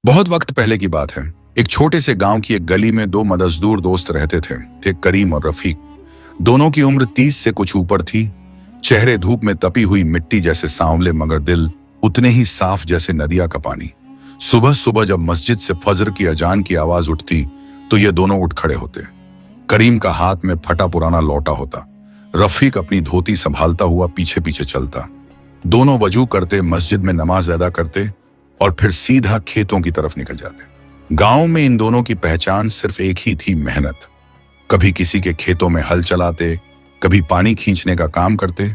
बहुत वक्त पहले की बात है। एक छोटे से गांव की एक गली में दो मजदूर दोस्त रहते थे करीम और रफीक। दोनों की उम्र 30 से कुछ ऊपर थी। चेहरे धूप में तपी हुई मिट्टी जैसे सांवले, मगर दिल उतने ही साफ जैसे नदिया का पानी। सुबह सुबह जब मस्जिद से फजर की अजान की आवाज उठती तो ये दोनों उठ खड़े होते। करीम का हाथ में फटा पुराना लौटा होता, रफीक अपनी धोती संभालता हुआ पीछे पीछे चलता। दोनों वजू करते, मस्जिद में नमाज अदा करते और फिर सीधा खेतों की तरफ निकल जाते। गांव में इन दोनों की पहचान सिर्फ एक ही थी, मेहनत। कभी किसी के खेतों में हल चलाते, कभी पानी खींचने का काम करते,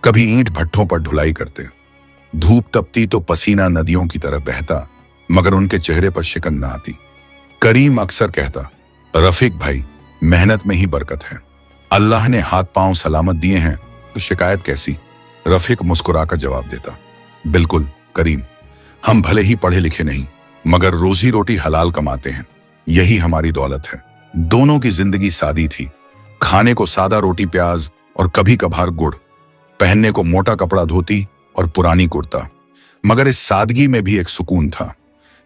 कभी ईंट भट्ठों पर ढुलाई करते। धूप तपती तो पसीना नदियों की तरह बहता, मगर उनके चेहरे पर शिकन न आती। करीम अक्सर कहता, रफीक भाई, मेहनत में ही बरकत है। अल्लाह ने हाथ पांव सलामत दिए हैं तो शिकायत कैसी। रफीक मुस्कुराकर जवाब देता, बिल्कुल करीम, हम भले ही पढ़े लिखे नहीं, मगर रोजी रोटी हलाल कमाते हैं, यही हमारी दौलत है। दोनों की जिंदगी सादी थी, खाने को सादा रोटी प्याज और कभी कभार गुड़, पहनने को मोटा कपड़ा धोती और पुरानी कुर्ता। मगर इस सादगी में भी एक सुकून था।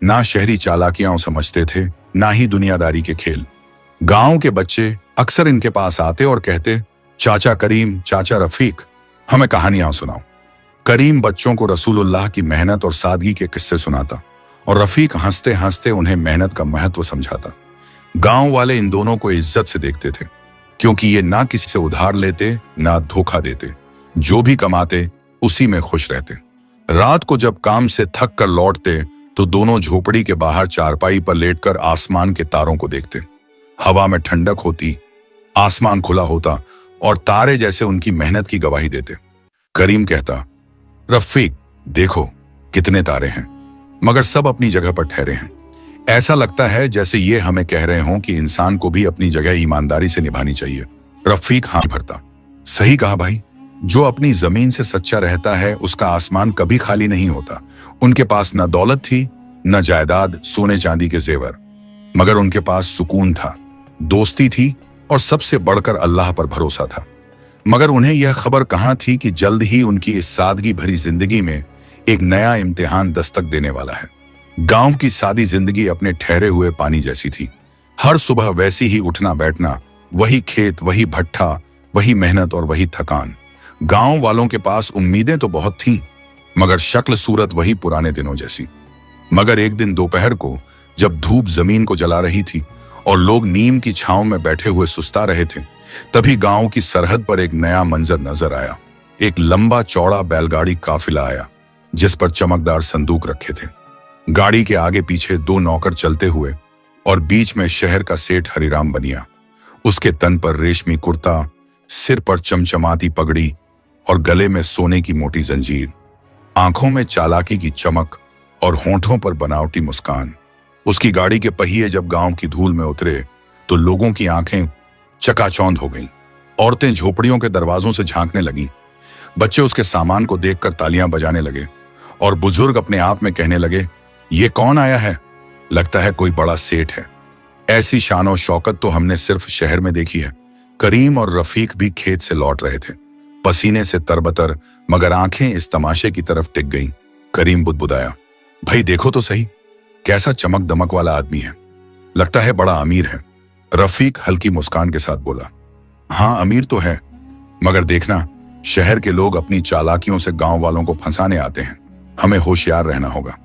ना शहरी चालाकियां समझते थे, ना ही दुनियादारी के खेल। गांव के बच्चे अक्सर इनके पास आते और कहते, चाचा करीम, चाचा रफीक, हमें कहानियां सुनाओ। करीम बच्चों को रसूलुल्लाह की मेहनत और सादगी के किस्से सुनाता और रफीक हंसते हंसते उन्हें मेहनत का महत्व समझाता। गांव वाले इन दोनों को इज्जत से देखते थे, क्योंकि ये ना किसी से उधार लेते, ना धोखा देते। जो भी कमाते उसी में खुश रहते। रात को जब काम से थक कर लौटते तो दोनों झोपड़ी के बाहर चारपाई पर लेटकर आसमान के तारों को देखते। हवा में ठंडक होती, आसमान खुला होता और तारे जैसे उनकी मेहनत की गवाही देते। करीम कहता, रफीक देखो कितने तारे हैं, मगर सब अपनी जगह पर ठहरे हैं। ऐसा लगता है जैसे ये हमें कह रहे हों कि इंसान को भी अपनी जगह ईमानदारी से निभानी चाहिए। रफीक हाथ भरता, सही कहा भाई, जो अपनी जमीन से सच्चा रहता है उसका आसमान कभी खाली नहीं होता। उनके पास न दौलत थी, न जायदाद, सोने चांदी के जेवर, मगर उनके पास सुकून था, दोस्ती थी और सबसे बढ़कर अल्लाह पर भरोसा था। मगर उन्हें यह खबर कहां थी कि जल्द ही उनकी इस सादगी भरी जिंदगी में एक नया इम्तिहान दस्तक देने वाला है। गांव की सादी जिंदगी अपने ठहरे हुए पानी जैसी थी। हर सुबह वैसी ही उठना बैठना, वही खेत, वही भट्ठा, वही मेहनत और वही थकान। गांव वालों के पास उम्मीदें तो बहुत थीं, मगर शक्ल सूरत वही पुराने दिनों जैसी। मगर एक दिन दोपहर को जब धूप जमीन को जला रही थी और लोग नीम की छांव में बैठे हुए सुस्ता रहे थे, तभी गांव की सरहद पर एक नया मंजर नजर आया। एक लंबा चौड़ा बैलगाड़ी काफिला आया, जिस पर चमकदार संदूक रखे थे। गाड़ी के आगे पीछे दो नौकर चलते हुए और बीच में शहर का सेठ हरिराम बनिया। उसके तन पर रेशमी कुर्ता, सिर पर चमचमाती पगड़ी और गले में सोने की मोटी जंजीर, आंखों में चालाकी की चमक और होंठों पर बनावटी मुस्कान। उसकी गाड़ी के पहिए जब गांव की धूल में उतरे तो लोगों की आंखें चकाचौंध हो गईं। औरतें झोपड़ियों के दरवाजों से झांकने लगीं, बच्चे उसके सामान को देखकर तालियां बजाने लगे और बुजुर्ग अपने आप में कहने लगे, ये कौन आया है, लगता है कोई बड़ा सेठ है। ऐसी शान और शौकत तो हमने सिर्फ शहर में देखी है। करीम और रफीक भी खेत से लौट रहे थे, पसीने से तरबतर, मगर आंखें इस तमाशे की तरफ टिक गईं। करीम बुदबुदाया, भाई देखो तो सही, कैसा चमक दमक वाला आदमी है, लगता है बड़ा अमीर है। रफीक हल्की मुस्कान के साथ बोला, हाँ अमीर तो है, मगर देखना, शहर के लोग अपनी चालाकियों से गांव वालों को फंसाने आते हैं, हमें होशियार रहना होगा।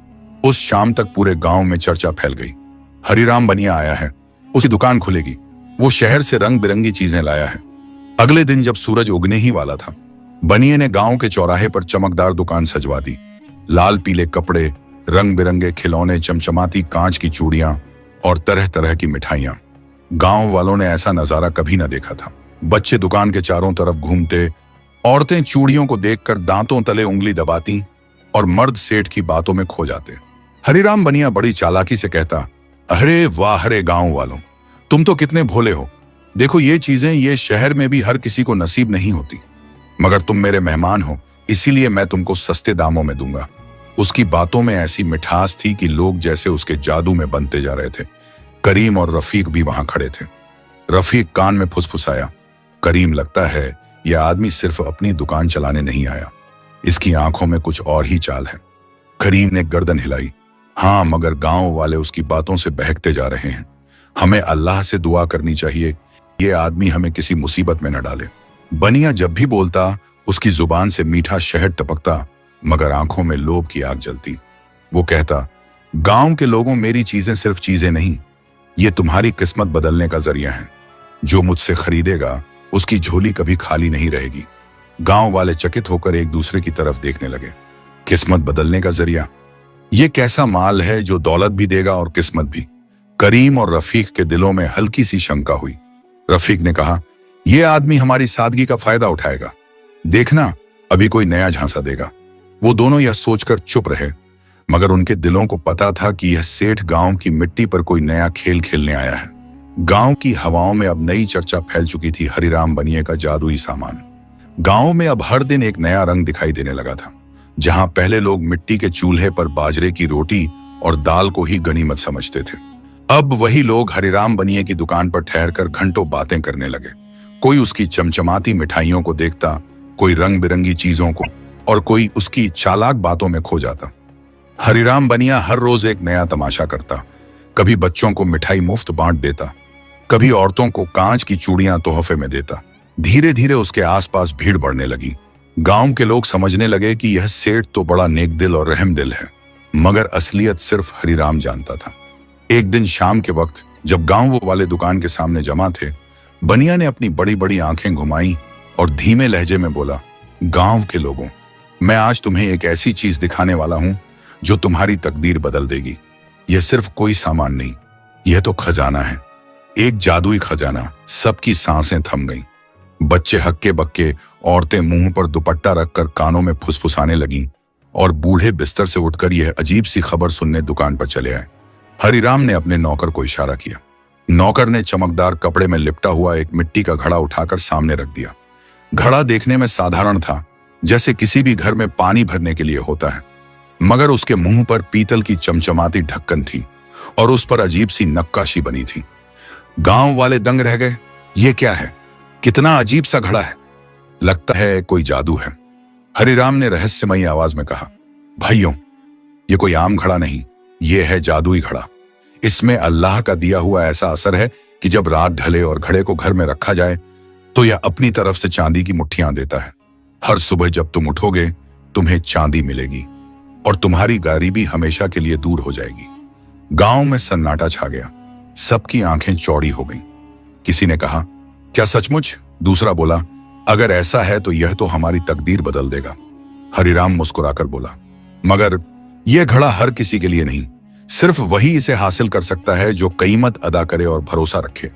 उस शाम तक पूरे गांव में चर्चा फैल गई, हरिराम बनिया आया है, उसकी दुकान खुलेगी, वो शहर से रंग बिरंगी चीजें लाया है। अगले दिन जब सूरज उगने ही वाला था, बनिए ने गांव के चौराहे पर चमकदार दुकान सजवा दी। लाल पीले कपड़े, रंग बिरंगे खिलौने, चमचमाती कांच की चूड़ियां और तरह तरह की मिठाइयां। गांव वालों ने ऐसा नजारा कभी न देखा था। बच्चे दुकान के चारों तरफ घूमते, औरतें चूड़ियों को देखकर दांतों तले उंगली दबाती और मर्द सेठ की बातों में खो जाते। हरिराम बनिया बड़ी चालाकी से कहता, अरे वाह रे गांव वालों, तुम तो कितने भोले हो। देखो ये चीजें ये शहर में भी हर किसी को नसीब नहीं होती, मगर तुम मेरे मेहमान हो, इसीलिए मैं तुमको सस्ते दामों में दूंगा। उसकी बातों में ऐसी मिठास थी कि लोग जैसे उसके जादू में बनते जा रहे थे। करीम और रफीक भी वहां खड़े थे। रफीक कान में फुसफुसाया, करीम, लगता है यह आदमी सिर्फ अपनी दुकान चलाने नहीं आया, इसकी आंखों में कुछ और ही चाल है। करीम ने गर्दन हिलाई, हाँ, मगर गांव वाले उसकी बातों से बहकते जा रहे हैं। हमें अल्लाह से दुआ करनी चाहिए, ये आदमी हमें किसी मुसीबत में न डाले। बनिया जब भी बोलता, उसकी जुबान से मीठा शहद टपकता, मगर आंखों में लोभ की आग जलती। वो कहता, गांव के लोगों, मेरी चीजें सिर्फ चीजें नहीं, ये तुम्हारी किस्मत बदलने का जरिया है। जो मुझसे खरीदेगा उसकी झोली कभी खाली नहीं रहेगी। गांव वाले चकित होकर एक दूसरे की तरफ देखने लगे। किस्मत बदलने का जरिया, ये कैसा माल है जो दौलत भी देगा और किस्मत भी? करीम और रफीक के दिलों में हल्की सी शंका हुई। रफीक ने कहा, यह आदमी हमारी सादगी का फायदा उठाएगा, देखना अभी कोई नया झांसा देगा। वो दोनों यह सोचकर चुप रहे, मगर उनके दिलों को पता था कि यह सेठ गांव की मिट्टी पर कोई नया खेल खेलने आया है। गांव की हवाओं में अब नई चर्चा फैल चुकी थी, हरिराम बनिए का जादुई सामान। गांव में अब हर दिन एक नया रंग दिखाई देने लगा था। जहां पहले लोग मिट्टी के चूल्हे पर बाजरे की रोटी और दाल को ही गनीमत समझते थे, अब वही लोग हरिराम बनिए की दुकान पर ठहरकर घंटों बातें करने लगे। कोई उसकी चमचमाती मिठाइयों को देखता, कोई रंग बिरंगी चीजों को, और कोई उसकी चालाक बातों में खो जाता। हरिराम बनिया हर रोज एक नया तमाशा करता। कभी बच्चों को मिठाई मुफ्त बांट देता, कभी औरतों को कांच की चूड़ियां तोहफे में देता। धीरे धीरे उसके आसपास भीड़ बढ़ने लगी। गांव के लोग समझने लगे कि यह सेठ तो बड़ा नेक दिल और रहम दिल है, मगर असलियत सिर्फ हरिराम जानता था। एक दिन शाम के वक्त जब गांव वाले दुकान के सामने जमा थे, बनिया ने अपनी बड़ी बड़ी आंखें घुमाई और धीमे लहजे में बोला, गांव के लोगों, मैं आज तुम्हें एक ऐसी चीज दिखाने वाला हूं जो तुम्हारी तकदीर बदल देगी। यह सिर्फ कोई सामान नहीं, यह तो खजाना है, एक जादुई खजाना। सबकी सांसें थम गईं। बच्चे हक्के बक्के, औरतें मुंह पर दुपट्टा रखकर कानों में फुसफुसाने लगीं, और बूढ़े बिस्तर से उठकर यह अजीब सी खबर सुनने दुकान पर चले आए। हरिराम ने अपने नौकर को इशारा किया। नौकर ने चमकदार कपड़े में लिपटा हुआ एक मिट्टी का घड़ा उठाकर सामने रख दिया। घड़ा देखने में साधारण था, जैसे किसी भी घर में पानी भरने के लिए होता है, मगर उसके मुंह पर पीतल की चमचमाती ढक्कन थी और उस पर अजीब सी नक्काशी बनी थी। गांव वाले दंग रह गए। ये क्या है? कितना अजीब सा घड़ा है, लगता है कोई जादू है। हरिराम ने रहस्यमयी आवाज में कहा, भाइयों, ये कोई आम घड़ा नहीं, ये है जादुई घड़ा। इसमें अल्लाह का दिया हुआ ऐसा असर है कि जब रात ढले और घड़े को घर में रखा जाए तो यह अपनी तरफ से चांदी की मुट्ठियां देता है। हर सुबह जब तुम उठोगे तुम्हें चांदी मिलेगी और तुम्हारी गरीबी हमेशा के लिए दूर हो जाएगी। गांव में सन्नाटा छा गया। सबकी आंखें चौड़ी हो गईं। किसी ने कहा, क्या सचमुच? दूसरा बोला, अगर ऐसा है तो यह तो हमारी तकदीर बदल देगा। हरिराम मुस्कुराकर बोला, मगर यह घड़ा हर किसी के लिए नहीं, सिर्फ वही इसे हासिल कर सकता है जो कीमत अदा करे और भरोसा रखे।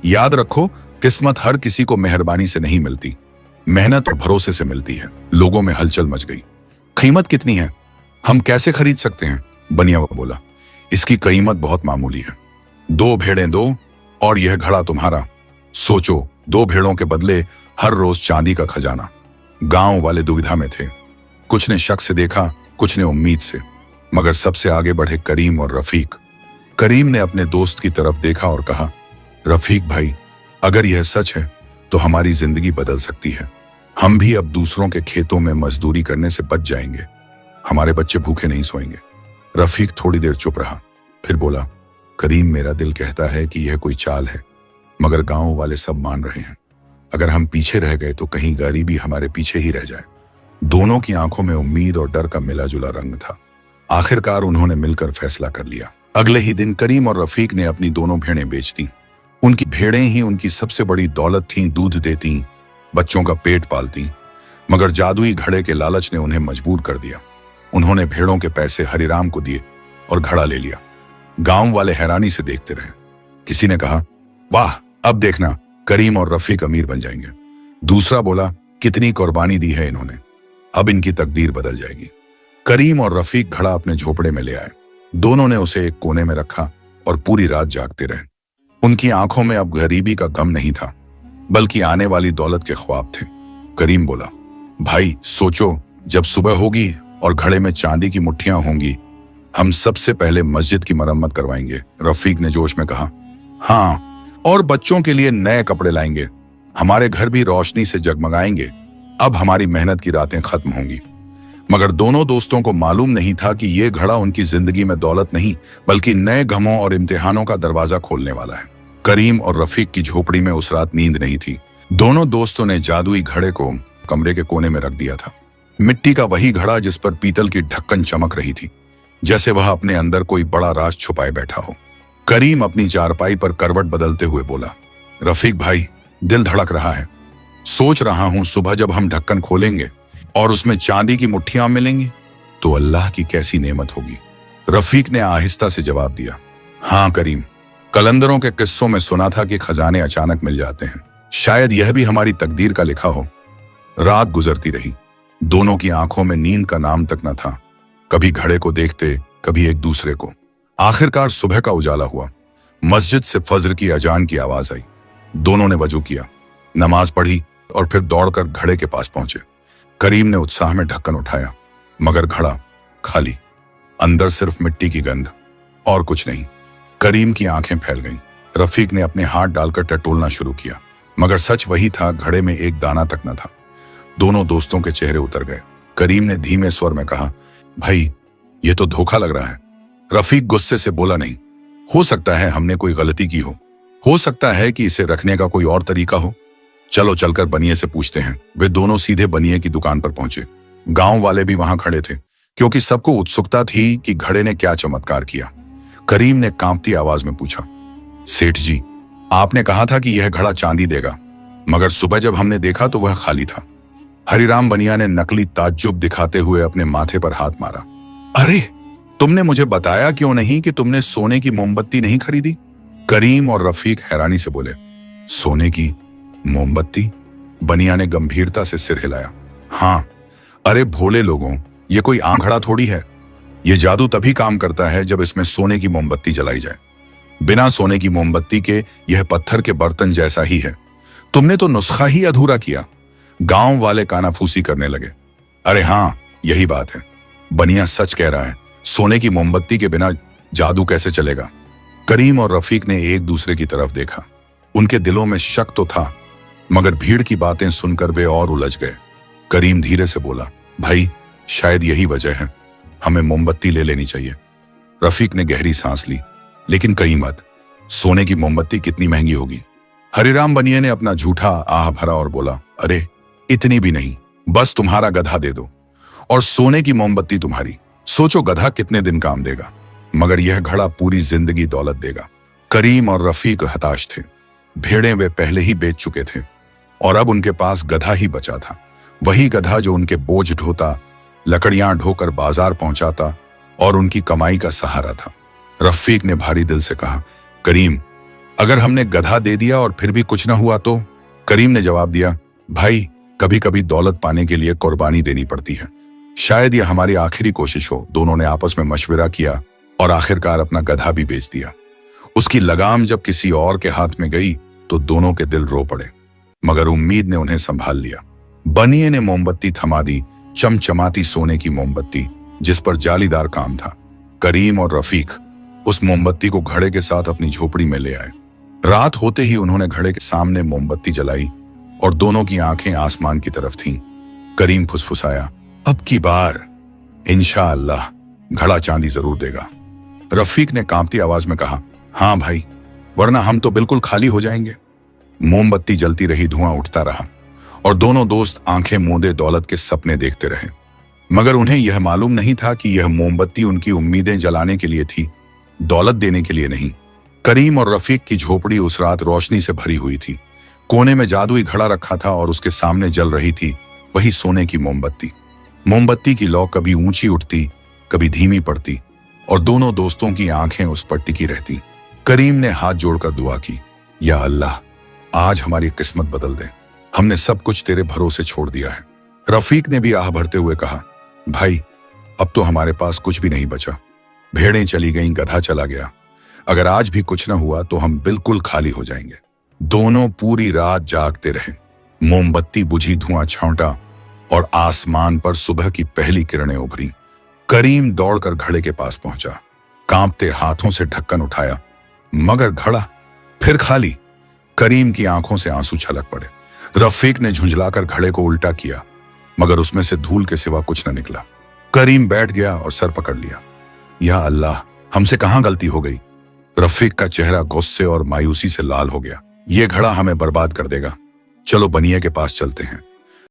याद रखो, किस्मत हर किसी को मेहरबानी से नहीं मिलती, मेहनत और भरोसे से मिलती है। लोगों में हलचल मच गई। कीमत कितनी है? हम कैसे खरीद सकते हैं? बनिया बोला, इसकी कीमत बहुत मामूली है। 2 भेड़ें दो और यह घड़ा तुम्हारा। सोचो, 2 भेड़ों के बदले हर रोज चांदी का खजाना। गांव वाले दुविधा में थे। कुछ ने शक से देखा, कुछ ने उम्मीद से, मगर सबसे आगे बढ़े करीम और रफीक। करीम ने अपने दोस्त की तरफ देखा और कहा, रफीक भाई, अगर यह सच है तो हमारी जिंदगी बदल सकती है। हम भी अब दूसरों के खेतों में मजदूरी करने से बच जाएंगे। हमारे बच्चे भूखे नहीं सोएंगे। रफीक थोड़ी देर चुप रहा, फिर बोला, करीम, मेरा दिल कहता है कि यह कोई चाल है, मगर गांव वाले सब मान रहे हैं। अगर हम पीछे रह गए तो कहीं गरीबी हमारे पीछे ही रह जाए। दोनों की आंखों में उम्मीद और डर का मिला जुला रंग था। आखिरकार उन्होंने मिलकर फैसला कर लिया। अगले ही दिन करीम और रफीक ने अपनी दोनों भेड़ें बेच दी। उनकी भेड़ें ही उनकी सबसे बड़ी दौलत थीं, दूध देती, बच्चों का पेट पालती, मगर जादुई घड़े के लालच ने उन्हें मजबूर कर दिया। उन्होंने भेड़ों के पैसे हरिराम को दिए और घड़ा ले लिया। गांव वाले हैरानी से देखते रहे। किसी ने कहा, वाह, अब देखना करीम और रफीक अमीर बन जाएंगे। दूसरा बोला, कितनी कुर्बानी दी है इन्होंने, अब इनकी तकदीर बदल जाएगी। करीम और रफीक घड़ा अपने झोपड़े में ले आए। दोनों ने उसे एक कोने में रखा और पूरी रात जागते रहे। उनकी आंखों में अब गरीबी का गम नहीं था, बल्कि आने वाली दौलत के ख्वाब थे। करीम बोला, भाई सोचो, जब सुबह होगी और घड़े में चांदी की मुट्ठियां होंगी, हम सबसे पहले मस्जिद की मरम्मत करवाएंगे। रफीक ने जोश में कहा, हाँ, और बच्चों के लिए नए कपड़े लाएंगे। हमारे घर भी रोशनी से जगमगाएंगे। अब हमारी मेहनत की रातें खत्म होंगी। मगर दोनों दोस्तों को मालूम नहीं था कि यह घड़ा उनकी जिंदगी में दौलत नहीं बल्कि नए गमों और इम्तिहानों का दरवाजा खोलने वाला है। करीम और रफीक की झोपड़ी में उस रात नींद नहीं थी। दोनों दोस्तों ने जादुई घड़े को कमरे के कोने में रख दिया था। मिट्टी का वही घड़ा जिस पर पीतल की ढक्कन चमक रही थी, जैसे वह अपने अंदर कोई बड़ा राज छुपाए बैठा हो। करीम अपनी चारपाई पर करवट बदलते हुए बोला, रफीक भाई, दिल धड़क रहा है। सोच रहा हूं सुबह जब हम ढक्कन खोलेंगे और उसमें चांदी की मुट्ठियां मिलेंगी तो अल्लाह की कैसी नेमत होगी। रफीक ने आहिस्ता से जवाब दिया, हाँ करीम, कलंदरों के किस्सों में सुना था कि खजाने अचानक मिल जाते हैं। शायद यह भी हमारी तकदीर का लिखा हो। रात गुजरती रही। दोनों की आंखों में नींद का नाम तक न था। कभी घड़े को देखते, कभी एक दूसरे को। आखिरकार सुबह का उजाला हुआ। मस्जिद से फज्र की अजान की आवाज आई। दोनों ने वजू किया, नमाज पढ़ी और फिर दौड़कर घड़े के पास पहुंचे। करीम ने उत्साह में ढक्कन उठाया, मगर घड़ा खाली। अंदर सिर्फ मिट्टी की गंध और कुछ नहीं। करीम की आंखें फैल गईं। रफीक ने अपने हाथ डालकर टटोलना शुरू किया, मगर सच वही था, घड़े में एक दाना तक न था। दोनों दोस्तों के चेहरे उतर गए। करीम ने धीमे स्वर में कहा, भाई ये तो धोखा लग रहा है। रफीक गुस्से से बोला, नहीं हो सकता है हमने कोई गलती की हो सकता है कि इसे रखने का कोई और तरीका हो। चलो चलकर बनिए से पूछते हैं। वे दोनों सीधे बनिए की दुकान पर पहुंचे। गांव वाले भी वहां खड़े थे, क्योंकि सबको उत्सुकता थी कि घड़े ने क्या चमत्कार किया। करीम ने कांपती आवाज में पूछा, सेठ जी, आपने कहा था कि यह घड़ा चांदी देगा, मगर सुबह जब हमने देखा तो वह खाली था। हरिराम बनिया ने नकली ताज्जुब दिखाते हुए अपने माथे पर हाथ मारा। अरे, तुमने मुझे बताया क्यों नहीं कि तुमने सोने की मोमबत्ती नहीं खरीदी? करीम और रफीक हैरानी से बोले, सोने की मोमबत्ती? बनिया ने गंभीरता से सिर हिलाया। हाँ, अरे भोले लोगों, ये कोई आम घड़ा थोड़ी है। ये जादू तभी काम करता है जब इसमें सोने की मोमबत्ती जलाई जाए। बिना सोने की मोमबत्ती के यह पत्थर के बर्तन जैसा ही है। तुमने तो नुस्खा ही अधूरा किया। गांव वाले कानाफूसी करने लगे। अरे हाँ, यही बात है। बनिया सच कह रहा है। सोने की मोमबत्ती के बिना जादू कैसे चलेगा? करीम और रफीक ने एक दूसरे की तरफ देखा। उनके दिलों में शक तो था, मगर भीड़ की बातें सुनकर वे और उलझ गए। करीम धीरे से बोला, भाई शायद यही वजह है, हमें मोमबत्ती ले लेनी चाहिए। रफीक ने गहरी सांस ली, लेकिन कहीं मत। सोने की मोमबत्ती कितनी महंगी होगी? हरिराम बनिया ने अपना झूठा आह भरा और बोला, अरे इतनी भी नहीं, बस तुम्हारा गधा दे दो और सोने की मोमबत्ती तुम्हारी। सोचो गधा कितने दिन काम देगा, मगर यह घड़ा पूरी जिंदगी दौलत देगा। करीम और रफीक हताश थे। भेड़ें वे पहले ही बेच चुके थे और अब उनके पास गधा ही बचा था। वही गधा जो उनके बोझ ढोता, लकड़ियां ढोकर बाजार पहुंचाता और उनकी कमाई का सहारा था। रफीक ने भारी दिल से कहा, करीम, अगर हमने गधा दे दिया और फिर भी कुछ न हुआ तो? करीम ने जवाब दिया, भाई कभी कभी दौलत पाने के लिए कुर्बानी देनी पड़ती है। शायद यह हमारी आखिरी कोशिश हो। दोनों ने आपस में मशविरा किया और आखिरकार अपना गधा भी बेच दिया। उसकी लगाम जब किसी और के हाथ में गई तो दोनों के दिल रो पड़े, मगर उम्मीद ने उन्हें संभाल लिया। बनिए ने मोमबत्ती थमा दी, चमचमाती सोने की मोमबत्ती जिस पर जालीदार काम था। करीम और रफीक उस मोमबत्ती को घड़े के साथ अपनी झोपड़ी में ले आए। रात होते ही उन्होंने घड़े के सामने मोमबत्ती जलाई और दोनों की आंखें आसमान की तरफ थीं। करीम फुसफुसाया, अब की बार इंशाअल्लाह घड़ा चांदी जरूर देगा। रफीक ने कांपती आवाज में कहा, हाँ भाई, वरना हम तो बिल्कुल खाली हो जाएंगे। मोमबत्ती जलती रही, धुआं उठता रहा और दोनों दोस्त आंखें मूंदे दौलत के सपने देखते रहे। मगर उन्हें यह मालूम नहीं था कि यह मोमबत्ती उनकी उम्मीदें जलाने के लिए थी, दौलत देने के लिए नहीं। करीम और रफीक की झोपड़ी उस रात रोशनी से भरी हुई थी। कोने में जादुई घड़ा रखा था और उसके सामने जल रही थी वही सोने की मोमबत्ती। मोमबत्ती की लौ कभी ऊंची उठती, कभी धीमी पड़ती और दोनों दोस्तों की आंखें उस पर टिकी रहती। करीम ने हाथ जोड़कर दुआ की, या अल्लाह, आज हमारी किस्मत बदल दे। हमने सब कुछ तेरे भरोसे छोड़ दिया है। रफीक ने भी आह भरते हुए कहा, भाई अब तो हमारे पास कुछ भी नहीं बचा। भेड़ें चली गईं, गधा चला गया। अगर आज भी कुछ न हुआ तो हम बिल्कुल खाली हो जाएंगे। दोनों पूरी रात जागते रहे। मोमबत्ती बुझी, धुआं छौंटा और आसमान पर सुबह की पहली किरणें उभरी। करीम दौड़कर घड़े के पास पहुंचा, कांपते हाथों से ढक्कन उठाया, मगर घड़ा फिर खाली। करीम की आंखों से आंसू छलक पड़े। रफीक ने झुंझलाकर घड़े को उल्टा किया, मगर उसमें से धूल के सिवा कुछ न निकला। करीम बैठ गया और सर पकड़ लिया। या अल्लाह, हमसे कहां गलती हो गई। रफीक का चेहरा गुस्से और मायूसी से लाल हो गया। ये घड़ा हमें बर्बाद कर देगा। चलो बनिए के पास चलते हैं।